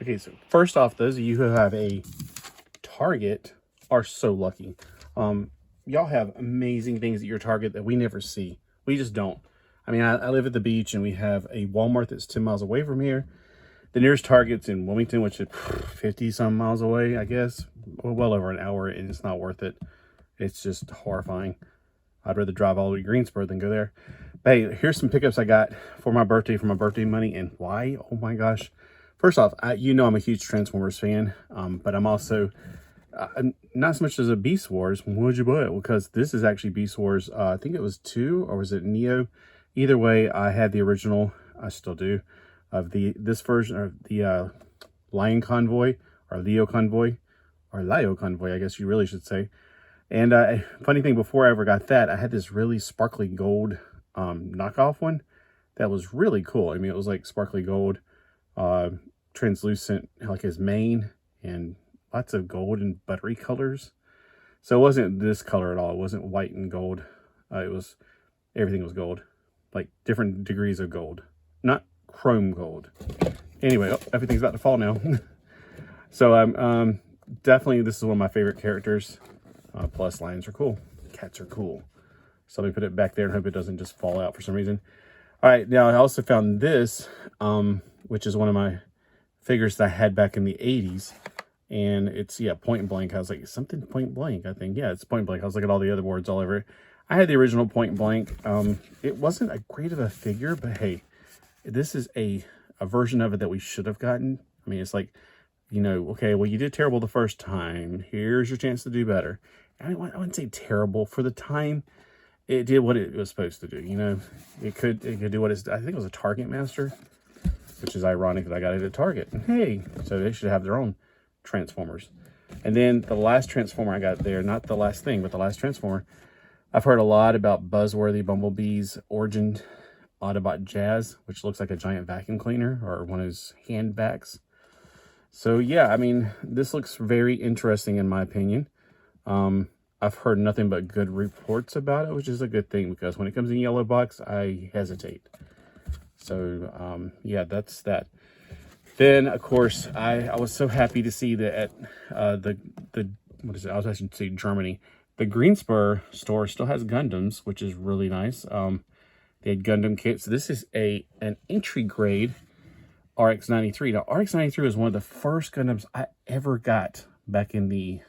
Okay, so first off, those of you who have a Target are so lucky. Um, y'all have amazing things at your Target that we never see. We just don't. I mean, I live at the beach and we have a Walmart that's 10 miles away from here. The nearest Target's in Wilmington, which is 50 some miles away, I guess. Well over an hour, and it's not worth it. It's just horrifying. I'd rather drive all the way to Greensboro than go there. But hey, here's some pickups I got for my birthday money. And why? Oh my gosh. First off, you know I'm a huge Transformers fan, but I'm also not so much as a Beast Wars. What'd you buy it? Because this is actually Beast Wars. I think it was 2, or was it Neo? Either way, I had the original. I still do, of this version of the Lion Convoy, or Leo Convoy, or Lio Convoy, I guess you really should say. And funny thing, before I ever got that, I had this really sparkly gold knockoff one that was really cool. I mean, it was like sparkly gold, translucent, like his mane, and lots of gold and buttery colors. So it wasn't this color at all. It wasn't white and gold. Everything was gold, like different degrees of gold, not chrome gold. Anyway, everything's about to fall now. So definitely this is one of my favorite characters. Plus, lions are cool. Cats are cool. So let me put it back there and hope it doesn't just fall out for some reason. All right, now I also found this, which is one of my figures that I had back in the 80s. And it's, yeah, Point Blank. I was like, something Point Blank, I think. Yeah, it's Point Blank. I was looking at all the other words all over it. I had the original Point Blank. It wasn't a great of a figure, but hey, this is a version of it that we should have gotten. I mean, it's like, you know, okay, well, you did terrible the first time. Here's your chance to do better. I wouldn't say terrible. For the time, it did what it was supposed to do. You know, it could do what it's. I think it was a Target Master, which is ironic that I got it at Target. Hey, so they should have their own Transformers. And then the last Transformer I got there, not the last thing, but the last Transformer. I've heard a lot about Buzzworthy Bumblebee's origin Autobot Jazz, which looks like a giant vacuum cleaner or one of those hand vacs. So yeah, I mean, this looks very interesting in my opinion. I've heard nothing but good reports about it, which is a good thing because when it comes in yellow box, I hesitate. So yeah, that's that. Then of course, I was so happy to see that at the what is it? I should say Germany. The Greensboro store still has Gundams, which is really nice. They had Gundam kits. This is an entry grade RX-93. Now, RX-93 was one of the first Gundams I ever got back in the,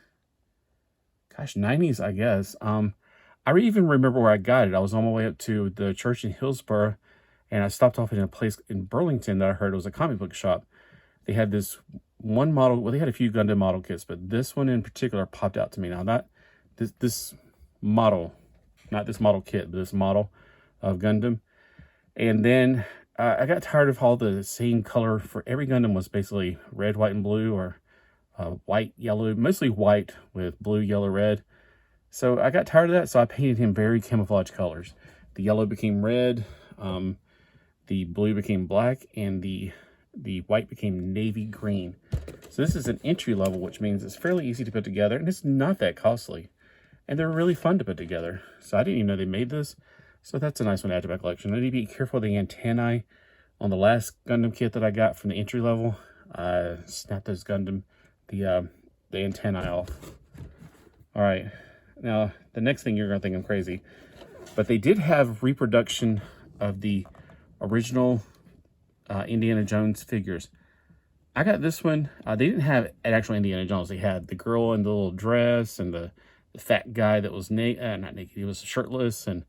gosh, 90s, I guess. I even remember where I got it. I was on my way up to the church in Hillsborough, and I stopped off in a place in Burlington that I heard was a comic book shop. They had this one model, well, they had a few Gundam model kits, but this one in particular popped out to me. Now, not this model, not this model kit, but this model of Gundam. And then I got tired of all the same color for every Gundam was basically red, white, and blue, or white, yellow, mostly white with blue, yellow, red. So I got tired of that, so I painted him very camouflage colors. The yellow became red, the blue became black, and the white became navy green. So this is an entry level, which means it's fairly easy to put together, and it's not that costly. And they're really fun to put together. So I didn't even know they made this. So that's a nice one to add to my collection. I need to be careful of the antennae on the last Gundam kit that I got from the entry level. Snapped those Gundam, the antennae off. All right, now the next thing you're gonna think I'm crazy, but they did have reproduction of the original Indiana Jones figures. I got this one. They didn't have an actual Indiana Jones. They had the girl in the little dress and the fat guy that was not naked. He was shirtless, and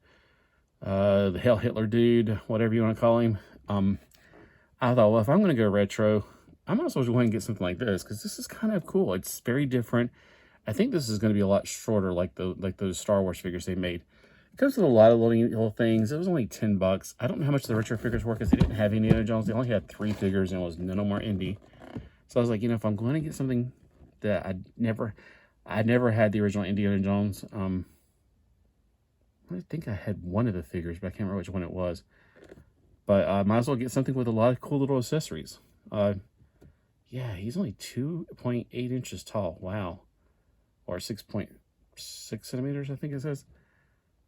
the Hell Hitler dude, whatever you want to call him. I thought, well, if I'm going to go retro, I might as well go ahead and get something like this because this is kind of cool. It's very different. I think this is going to be a lot shorter, like those Star Wars figures they made. It comes with a lot of little things. It was only $10. I don't know how much the retro figures were because they didn't have Indiana Jones. They only had 3 figures and it was no more indie. So I was like, you know, if I'm going to get something that I never had the original Indiana Jones. I think I had one of the figures, but I can't remember which one it was. But I might as well get something with a lot of cool little accessories. Yeah, he's only 2.8 inches tall. Wow. Or 6.6 centimeters, I think it says.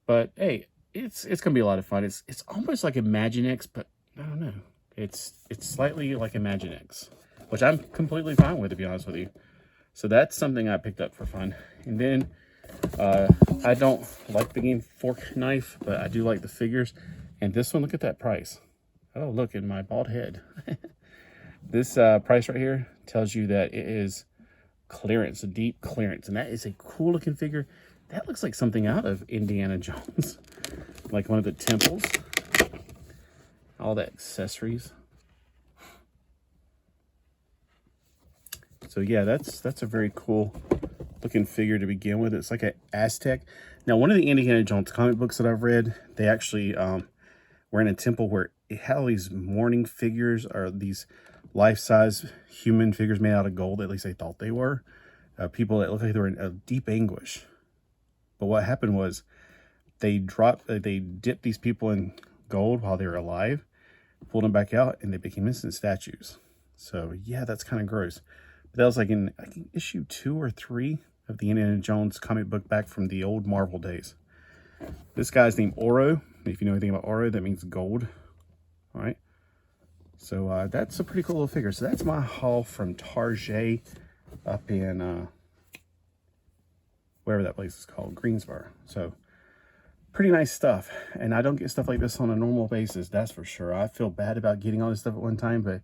But hey, it's gonna be a lot of fun. It's almost like Imaginext, but I don't know. It's slightly like Imaginext. which I'm completely fine with, to be honest with you. So that's something I picked up for fun. And then I don't like the game Fork Knife, but I do like the figures. And this one, look at that price. Oh, look at my bald head. This price right here tells you that it is clearance, a deep clearance. And that is a cool looking figure. That looks like something out of Indiana Jones. Like one of the temples. All the accessories. So yeah, that's a very cool looking figure to begin with. It's like an Aztec. Now, one of the Indiana Jones comic books that I've read, they actually were in a temple where it had all these mourning figures, or these life-size human figures made out of gold. At least they thought they were. People that looked like they were in a deep anguish. But what happened was they dipped these people in gold while they were alive, pulled them back out, and they became instant statues. So yeah, that's kind of gross. But that was like in, I think, issue 2 or 3 of the Indiana Jones comic book back from the old Marvel days. This guy's named Oro. If you know anything about Oro, that means gold. All right. So that's a pretty cool little figure. So that's my haul from Target up in whatever that place is called, Greensboro. So pretty nice stuff. And I don't get stuff like this on a normal basis, that's for sure. I feel bad about getting all this stuff at one time, but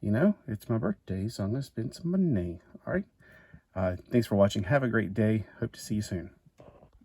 you know, it's my birthday, so I'm going to spend some money. All right. Thanks for watching. Have a great day. Hope to see you soon.